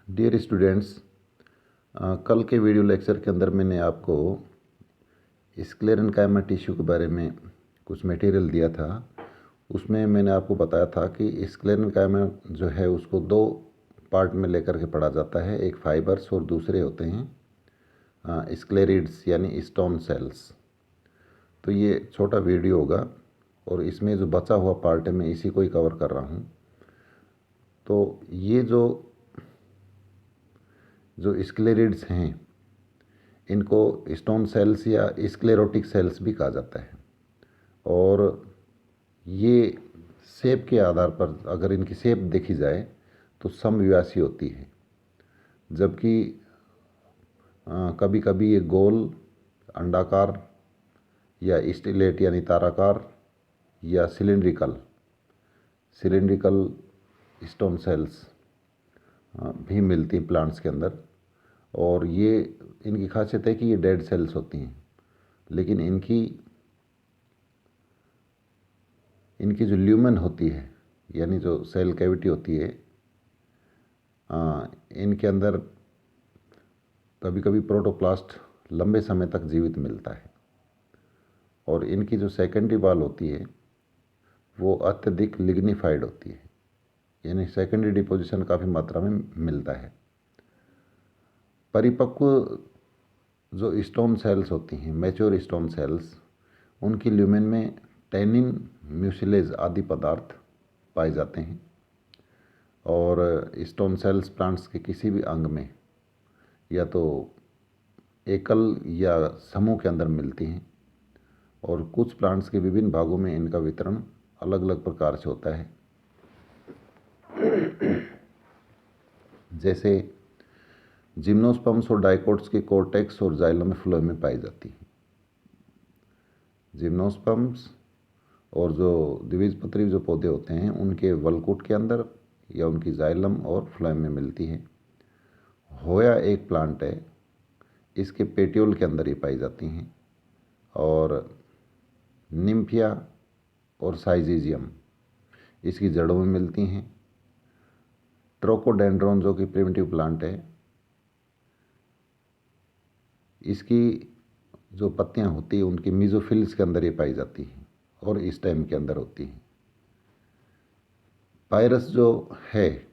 Dear students, कल के video lecture के अंदर मैंने आपको स्क्लेरेन्काइमा टिश्यू के बारे में कुछ मटेरियल दिया था। उसमें मैंने आपको बताया था कि स्क्लेरेन्काइमा जो है उसको दो पार्ट में लेकर के पढ़ा जाता है, एक फाइबर्स और दूसरे होते हैं स्क्लेरिड्स यानी स्टोन सेल्स। तो ये छोटा वीडियो होगा और इसमें जो बचा हुआ पार्ट है मैं इसी को ही कवर कर रहा हूँ। तो ये जो स्क्लेरिड्स हैं इनको स्टोन सेल्स या स्क्लेरोटिक सेल्स भी कहा जाता है। और ये शेप के आधार पर अगर इनकी शेप देखी जाए तो समव्यासी होती है, जबकि कभी कभी ये गोल, अंडाकार या स्टिलेट यानी ताराकार या सिलिंड्रिकल स्टोन सेल्स भी मिलती हैं प्लांट्स के अंदर। और ये इनकी खासियत है कि ये डेड सेल्स होती हैं, लेकिन इनकी जो ल्यूमेन होती है यानी जो सेल कैविटी होती है, इनके अंदर कभी कभी प्रोटोप्लास्ट लंबे समय तक जीवित मिलता है। और इनकी जो सेकेंडरी वॉल होती है वो अत्यधिक लिग्निफाइड होती है, यानी सेकेंडरी डिपोजिशन काफ़ी मात्रा में मिलता है। परिपक्व जो स्टोन सेल्स होती हैं, मैच्योर स्टोन सेल्स, उनकी ल्यूमेन में टैनिन, म्यूसिलेज आदि पदार्थ पाए जाते हैं। और स्टोन सेल्स प्लांट्स के किसी भी अंग में या तो एकल या समूह के अंदर मिलती हैं, और कुछ प्लांट्स के विभिन्न भागों में इनका वितरण अलग अलग प्रकार से होता है। जैसे जिम्नोस्पर्म्स और डाइकोट्स के कोर्टेक्स और जाइलम फ्लोएम में पाई जाती है। जिम्नोस्पर्म्स और जो द्विबीजपत्री जो पौधे होते हैं उनके वलकुट के अंदर या उनकी जाइलम और फ्लोएम में मिलती है। होया एक प्लांट है, इसके पेट्यूल के अंदर ही पाई जाती हैं। और निम्फिया और साइजीजियम इसकी जड़ों में मिलती हैं। ट्रोकोडेंड्रोन जो कि प्रिमिटिव प्लांट है, इसकी जो पत्तियां होती हैं उनकी मीजोफिल्स के अंदर ही पाई जाती हैं और स्टेम के अंदर होती हैं। पायरस जो है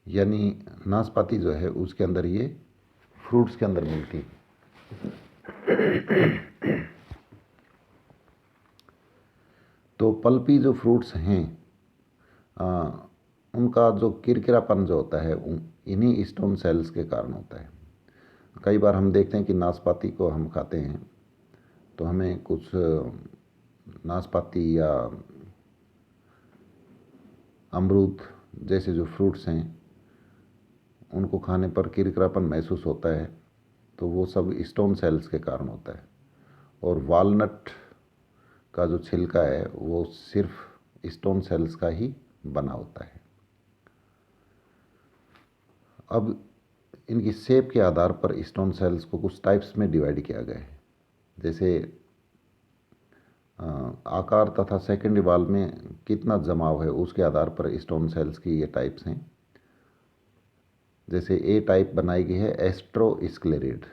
यानी नाशपाती जो है उसके अंदर ये फ्रूट्स के अंदर मिलती है। तो पल्पी जो फ्रूट्स हैं उनका जो किरकिरापन जो होता है इन्हीं स्टोन सेल्स के कारण होता है। कई बार हम देखते हैं कि नाशपाती को हम खाते हैं तो हमें कुछ नाशपाती या अमरूद जैसे जो फ्रूट्स हैं उनको खाने पर किरकिरापन महसूस होता है, तो वो सब स्टोन सेल्स के कारण होता है। और वालनट का जो छिलका है वो सिर्फ स्टोन सेल्स का ही बना होता है। अब इनकी शेप के आधार पर स्टोन सेल्स को कुछ टाइप्स में डिवाइड किया गया है। जैसे आकार तथा सेकेंडरी वॉल में कितना जमाव है उसके आधार पर स्टोन सेल्स की ये टाइप्स हैं। जैसे ए टाइप बनाई गई है एस्ट्रोस्क्लेरिड,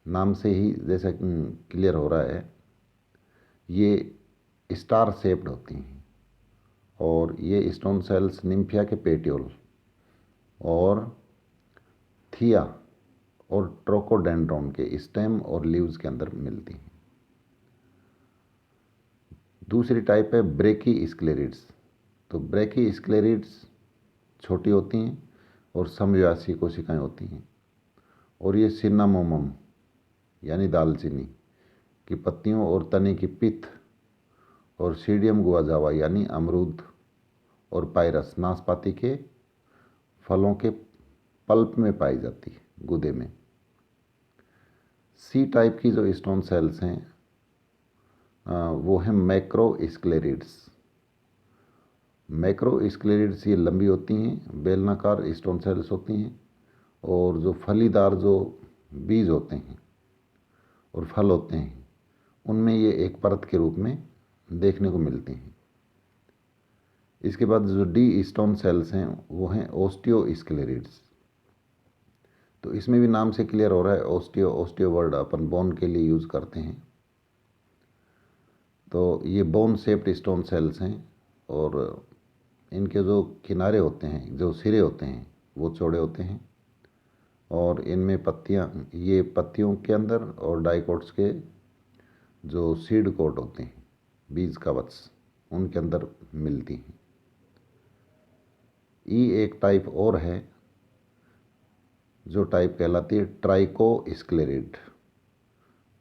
नाम से ही जैसा क्लियर हो रहा है ये स्टार शेप्ड होती हैं। और ये स्टोन सेल्स निम्फिया के पेट्यूल और थिया और ट्रोकोडेंड्रोन के स्टेम और लीव्स के अंदर मिलती हैं। दूसरी टाइप है ब्रेकी स्क्लेरिड्स। तो ब्रेकी स्क्लेरिड्स छोटी होती हैं और समव्यासी कोशिकाएं होती हैं। और ये सिन्नामोमम यानी दालचीनी की पत्तियों और तने की पित्त और सीडियम गुआजावा यानी अमरूद और पायरस नाशपाती के फलों के पल्प में पाई जाती है, गुदे में। सी टाइप की जो स्टोन सेल्स हैं वो हैं मैक्रोस्क्लेरिड्स। मैक्रोस्क्लेरिड्स ये लंबी होती हैं, बेलनाकार स्टोन सेल्स होती हैं। और जो फलीदार जो बीज होते हैं और फल होते हैं उनमें ये एक परत के रूप में देखने को मिलती हैं। इसके बाद जो डी स्टोन सेल्स हैं वो हैं ओस्टियोस्क्लेरिड्स। तो इसमें भी नाम से क्लियर हो रहा है, ओस्टियो वर्ड अपन बोन के लिए यूज़ करते हैं। तो ये बोन शेप्ड स्टोन सेल्स हैं और इनके जो किनारे होते हैं, जो सिरे होते हैं, वो चौड़े होते हैं और इनमें पत्तियां, ये पत्तियों के अंदर और डाइकोट्स के जो सीड कोट होते हैं, बीज कवच, उनके अंदर मिलती हैं। एक टाइप और है जो टाइप कहलाती है ट्राइकोस्क्लेरिड।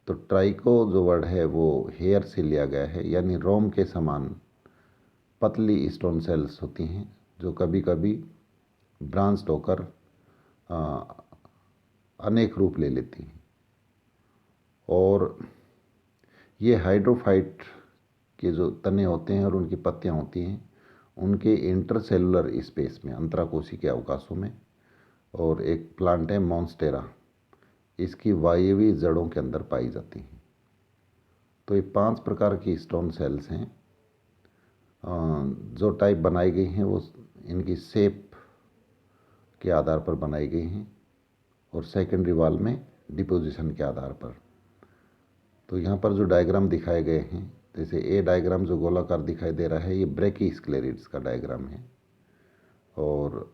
तो ट्राइको जो वर्ड है वो हेयर से लिया गया है, यानी रोम के समान पतली स्टोन सेल्स होती हैं जो कभी कभी ब्रांच्ड होकर अनेक रूप ले लेती हैं। और ये हाइड्रोफाइट के जो तने होते हैं और उनकी पत्तियां होती हैं, उनके इंटरसेलुलर स्पेस में, अंतराकोशी के अवकाशों में, और एक प्लांट है मॉन्स्टेरा, इसकी वायवीय जड़ों के अंदर पाई जाती हैं। तो ये 5 प्रकार की स्टोन सेल्स हैं। जो टाइप बनाई गई हैं वो इनकी शेप के आधार पर बनाई गई हैं और सेकेंडरी वॉल में डिपोजिशन के आधार पर। तो यहाँ पर जो डायग्राम दिखाए गए हैं, जैसे ए डायग्राम जो गोलाकार दिखाई दे रहा है, ये ब्रैकीस्क्लेरिड्स का डायग्राम है। और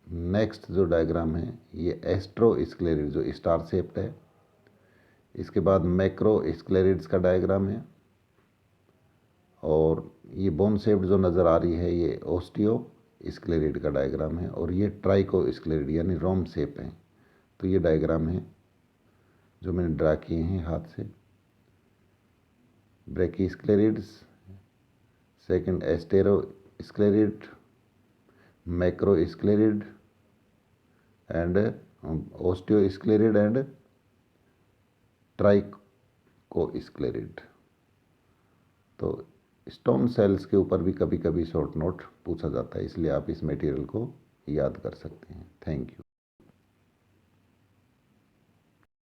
नेक्स्ट जो डायग्राम है ये एस्ट्रोस्क्लेरिड जो स्टार शेप्ड है। इसके बाद मैक्रोस्क्लेरिड्स का डायग्राम है और ये बोन शेप्ड जो नज़र आ रही है ये ओस्टियोस्क्लेरिड का डायग्राम है। और ये ट्राइकोस्क्लेरिड यानी रोम शेप है। तो ये डायग्राम है जो मैंने ड्रा किए हैं हाथ से। ब्रैकीस्क्लेरिड्स, सेकंड एस्टेरोस्क्लेरिड, मैक्रोस्क्लेरिड एंड ओस्टियोस्क्लेरिड एंड ट्राइकोस्क्लेरिड। तो स्टोन सेल्स के ऊपर भी कभी कभी शॉर्ट नोट पूछा जाता है, इसलिए आप इस मटेरियल को याद कर सकते हैं। Thank you.